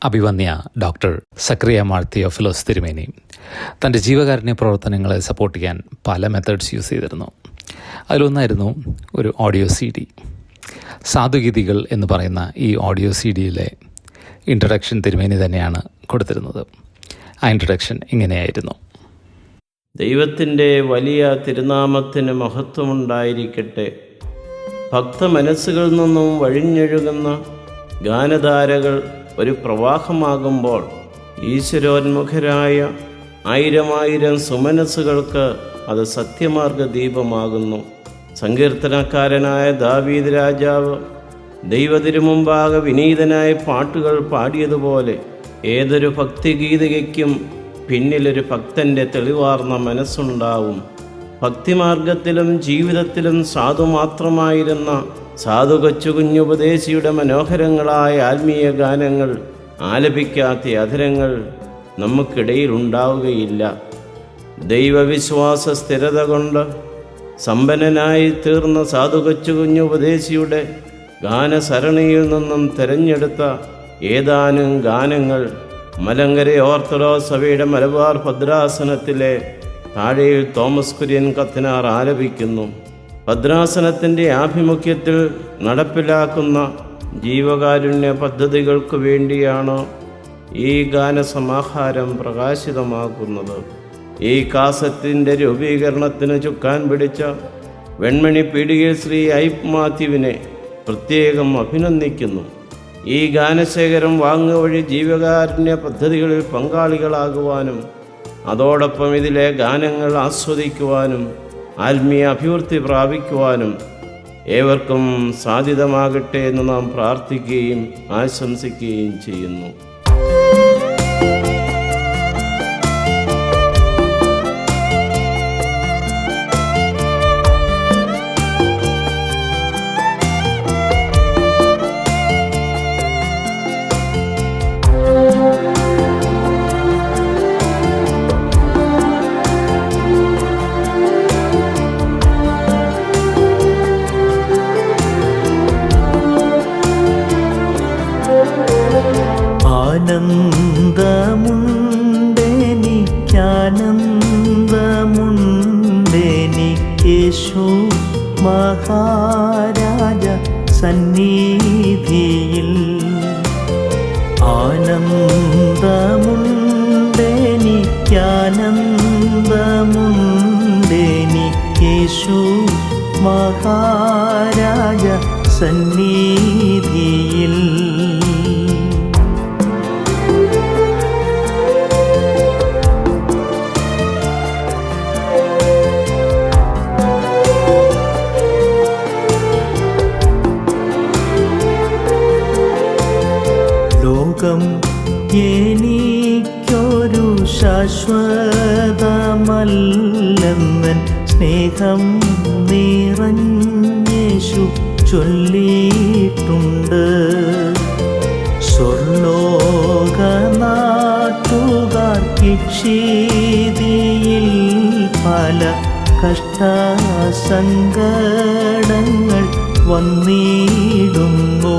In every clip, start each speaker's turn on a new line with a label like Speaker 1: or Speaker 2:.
Speaker 1: അഭിവന്യ ഡോക്ടർ സക്രിയ മാർ തിയോഫിലോസ് തിരുമേനി തൻ്റെ ജീവകാരുണ്യ പ്രവർത്തനങ്ങളെ സപ്പോർട്ട് ചെയ്യാൻ പല മെത്തേഡ്സ് യൂസ് ചെയ്തിരുന്നു. അതിലൊന്നായിരുന്നു ഒരു ഓഡിയോ CD. സാധുഗീതികൾ എന്ന് പറയുന്ന ഈ ഓഡിയോ CDയിലെ ഇൻട്രഡക്ഷൻ തിരുമേനി തന്നെയാണ് കൊടുത്തിരുന്നത്. ആ ഇൻട്രഡക്ഷൻ ഇങ്ങനെയായിരുന്നു:
Speaker 2: ദൈവത്തിൻ്റെ വലിയ തിരുനാമത്തിന് മഹത്വമുണ്ടായിരിക്കട്ടെ. ഭക്ത മനസ്സുകളിൽ നിന്നും വഴിഞ്ഞൊഴുകുന്ന ഗാനധാരകൾ ഒരു പ്രവാഹമാകുമ്പോൾ ഈശ്വരോന്മുഖരായ ആയിരം സുമനസ്സുകൾക്ക് അത് സത്യമാർഗ ദീപമാകുന്നു. സങ്കീർത്തനക്കാരനായ ദാവീദ് രാജാവ് ദൈവത്തിനുമുമ്പാകെ വിനീതനായ പാട്ടുകൾ പാടിയതുപോലെ ഏതൊരു ഭക്തിഗീതികയ്ക്കും പിന്നിലൊരു ഭക്തൻ്റെ തെളിവാർന്ന മനസ്സുണ്ടാവും. ഭക്തിമാർഗത്തിലും ജീവിതത്തിലും സാധുമാത്രമായിരുന്ന സാധു കൊച്ചുകുഞ്ഞുപദേശിയുടെ മനോഹരങ്ങളായ ആത്മീയ ഗാനങ്ങൾ ആലപിക്കാത്ത അധരങ്ങൾ നമുക്കിടയിൽ ഉണ്ടാവുകയില്ല. ദൈവവിശ്വാസ സ്ഥിരത കൊണ്ട് സമ്പന്നനായി തീർന്ന സാധു കൊച്ചുകുഞ്ഞുപദേശിയുടെ ഗാനസരണിയിൽ നിന്നും തിരഞ്ഞെടുത്ത ഏതാനും ഗാനങ്ങൾ മലങ്കര ഓർത്തഡോക്സ് സഭയുടെ മലബാർ ഭദ്രാസനത്തിലെ താഴെയിൽ തോമസ് കുര്യൻ കത്തനാർ ആലപിക്കുന്നു. ഭദ്രാസനത്തിൻ്റെ ആഭിമുഖ്യത്തിൽ നടപ്പിലാക്കുന്ന ജീവകാരുണ്യ പദ്ധതികൾക്ക് വേണ്ടിയാണ് ഈ ഗാനസമാഹാരം പ്രകാശിതമാക്കുന്നത്. ഈ കാസറ്റിൻ്റെ രൂപീകരണത്തിന് ചുക്കാൻ പിടിച്ച വെൺമണി പീടികയിൽ ശ്രീ ഐപ്പ് മാത്യുവിനെ പ്രത്യേകം അഭിനന്ദിക്കുന്നു. ഈ ഗാനശേഖരം വാങ്ങുക വഴി ജീവകാരുണ്യ പദ്ധതികളിൽ പങ്കാളികളാകുവാനും അതോടൊപ്പം ഇതിലെ ഗാനങ്ങൾ ആസ്വദിക്കുവാനും ആത്മീയ അഭിവൃദ്ധി പ്രാപിക്കുവാനും ഏവർക്കും സാധ്യതമാകട്ടെ എന്ന് നാം പ്രാർത്ഥിക്കുകയും ആശംസിക്കുകയും ചെയ്യുന്നു.
Speaker 3: ആനന്ദമുണ്ടെനിക്കാനന്ദമുണ്ടെനിക്കേശു മഹാരാജ സന്നിധിയിൽ ആനന്ദമുണ്ടെനിക്കാനന്ദമുണ്ടെനിക്കേശു മഹാരാജ സന്നിധിയിൽ ലോകം എനിക്കൊരു ശാശ്വതമല്ലെന്നൻ സ്നേഹം നിറഞ്ഞേശു ചൊല്ലിയിട്ടുണ്ട്. സ്വർലോകനാട്ടുകാർക്കിക്ഷിതിയിൽ പല കഷ്ടസങ്കടങ്ങൾ വന്നിടുന്നു.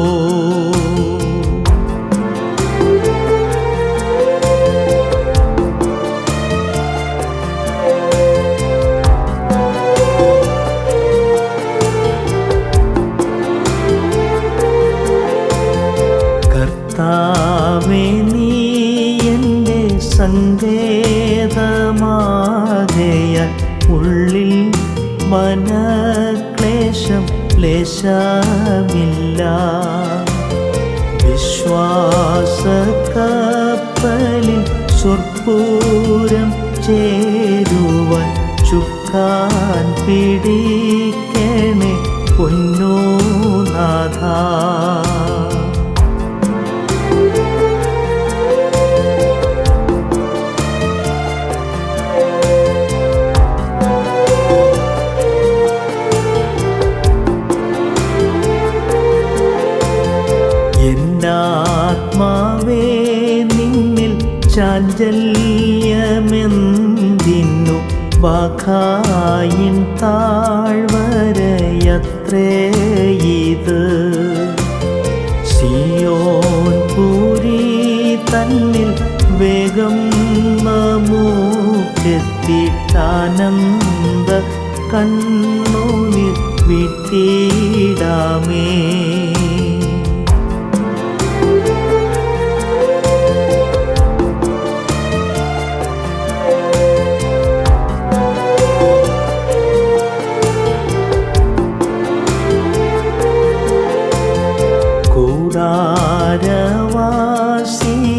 Speaker 3: കർത്താവേ, നീ എൻ്റെ സങ്കേതമാകയാൽ ഉള്ളിൽ മനക്ലേശം ലേശമില്ല. വിശ്വാസക്കപ്പലിൽ സ്വർപ്പൂരം ചേരുവാൻ ചുക്കാൻ പിടിക്കണേ പൊന്നോ നാഥ. എന്നാത്മാവേ, നിന്നിൽ ചാഞ്ചല്യമെന്തിന്നു വാഖായിൻ താഴ്വരയത്രേ ഇത്. സിയോൻ പുരി തന്നിൽ വേഗം നമുക്കെത്തിയിട്ടാനന്ദ കണ്ണുനീർ വിട്ടിടാമേ.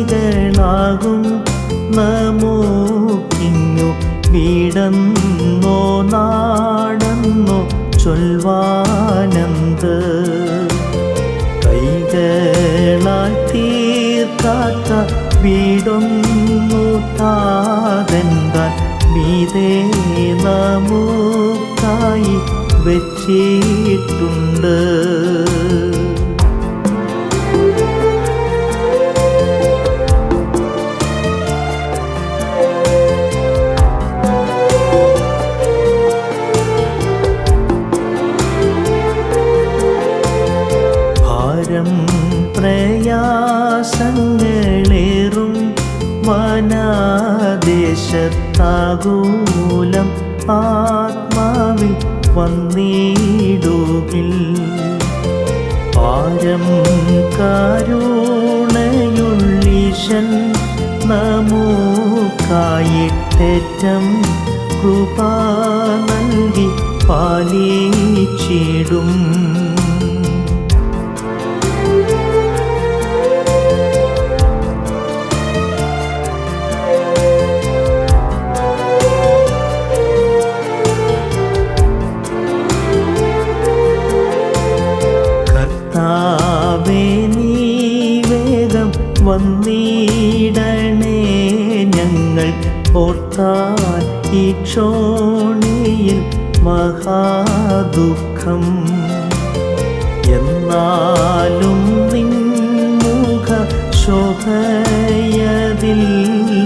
Speaker 3: കൂടാരവാസികളാകും നമുക്കിന്നു വീടെന്നോ നാടെന്നോ ചൊൽവാനന്ത് കൈകളാൽ തീർക്കാത്ത വീടൊന്നു താതെന്താൻ മീതേ നമുക്കായി വച്ചിട്ടുണ്ട്. പ്രയാസങ്ങളേറും വനദേശത്താകൂലം ആത്മാവിൽ വന്നിടുകിൽ ആരം കരുണയുള്ളീശൻ നമുക്കായിട്ടേറ്റം കൃപ നൽകി പാലിച്ചിടും. വന്നിടണേ ഞങ്ങൾ ഓർത്താൽ ഈ ക്ഷോണിയിൽ മഹാദുഃഖം. എന്നാലും നിൻമുഖ ശോഭയതിൽ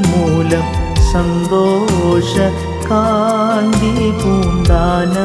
Speaker 3: മൂലം സന്തോഷ കാന്തി പൂണ്ടാന